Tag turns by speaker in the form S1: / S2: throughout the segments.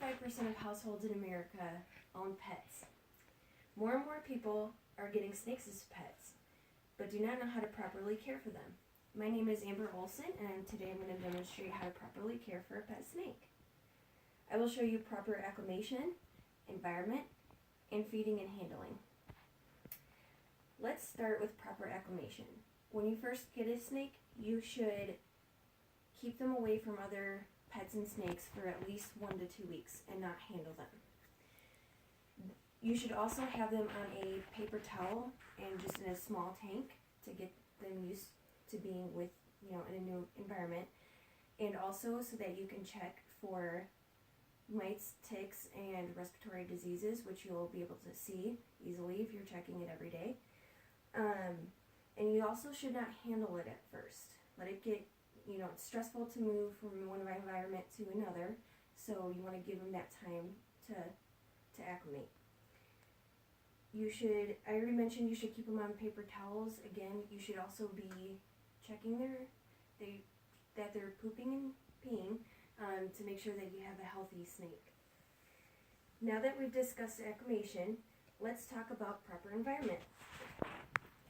S1: 75% of households in America own pets. More and more people are getting snakes as pets, but do not know how to properly care for them. My name is Amber Olson, and today I'm going to demonstrate how to properly care for a pet snake. I will show you proper acclimation, environment, and feeding and handling. Let's start with proper acclimation. When you first get a snake, you should keep them away from other pets and snakes for at least 1 to 2 weeks and not handle them. You should also have them on a paper towel and just in a small tank to get them used to being with, in a new environment, and also so that you can check for mites, ticks, and respiratory diseases, which you'll be able to see easily if you're checking it every day. And you also should not handle it at first. Let it get, it's stressful to move from one environment to another, so you want to give them that time to acclimate. I already mentioned you should keep them on paper towels. Again, you should also be checking that they're pooping and peeing to make sure that you have a healthy snake. Now that we've discussed acclimation, let's talk about proper environment.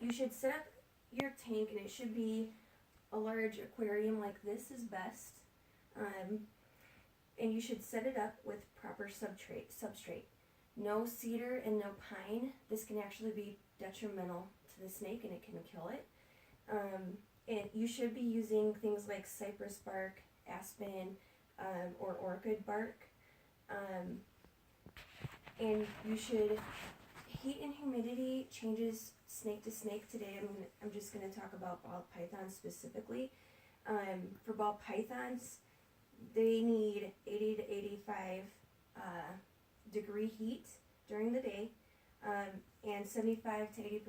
S1: You should set up your tank, and it should be a large aquarium like this is best. And you should set it up with proper substrate. No cedar and no pine. This can actually be detrimental to the snake and it can kill it. And you should be using things like cypress bark, aspen, or orchid bark. And you should, heat and humidity changes snake to snake. Today I'm just going to talk about ball pythons specifically. For ball pythons, they need 80 to 85 degree heat during the day, and 75 to 80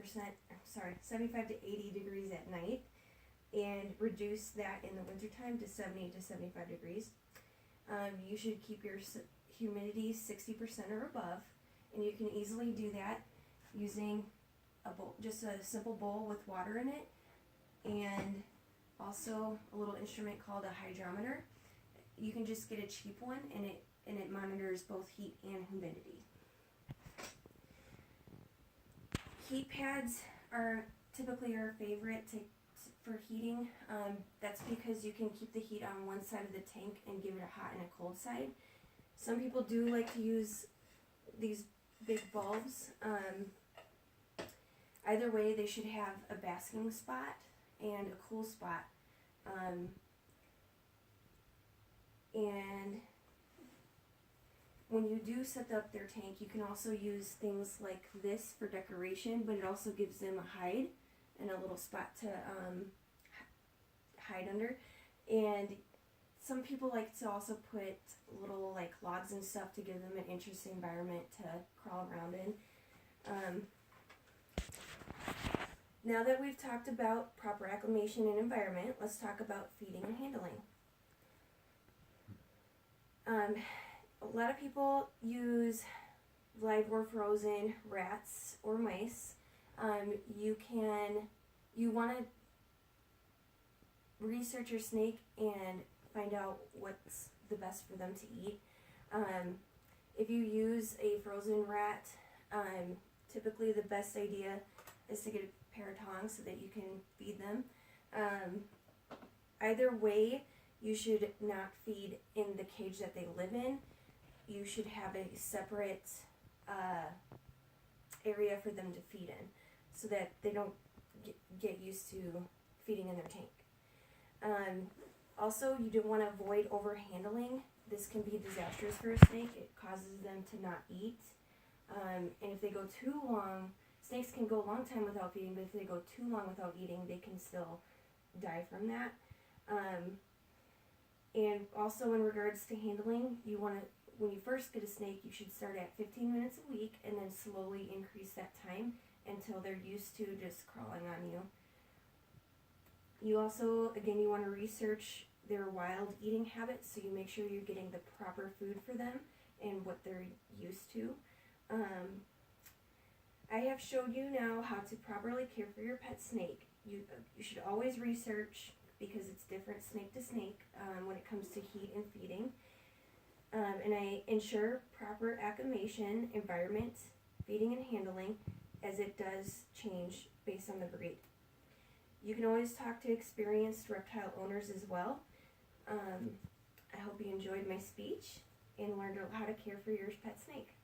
S1: degrees at night, and reduce that in the wintertime to 70 to 75 degrees. You should keep your humidity 60% or above, and you can easily do that using a bowl, just a simple bowl with water in it, and also a little instrument called a hydrometer. You can just get a cheap one, and it monitors both heat and humidity. Heat pads are typically our favorite for heating. That's because you can keep the heat on one side of the tank and give it a hot and a cold side. Some people do like to use these big bulbs. Either way, they should have a basking spot and a cool spot. And when you do set up their tank, you can also use things like this for decoration, but it also gives them a hide and a little spot to hide under. And some people like to also put little logs and stuff to give them an interesting environment to crawl around in. Now that we've talked about proper acclimation and environment, let's talk about feeding and handling. A lot of people use live or frozen rats or mice. You want to research your snake and find out what's the best for them to eat. If you use a frozen rat, typically the best idea is to get a pair of tongs so that you can feed them. Either way, you should not feed in the cage that they live in. You should have a separate area for them to feed in so that they don't get used to feeding in their tank. Also, you do want to avoid overhandling. This can be disastrous for a snake. It causes them to not eat. And if they go too long, snakes can go a long time without feeding, but if they go too long without eating, they can still die from that. And also in regards to handling, when you first get a snake, you should start at 15 minutes a week and then slowly increase that time until they're used to just crawling on you. You also, again, you want to research their wild eating habits, so you make sure you're getting the proper food for them and what they're used to. I have showed you now how to properly care for your pet snake. You should always research, because it's different snake to snake when it comes to heat and feeding. And I ensure proper acclimation, environment, feeding and handling, as it does change based on the breed. You can always talk to experienced reptile owners as well. I hope you enjoyed my speech and learned how to care for your pet snake.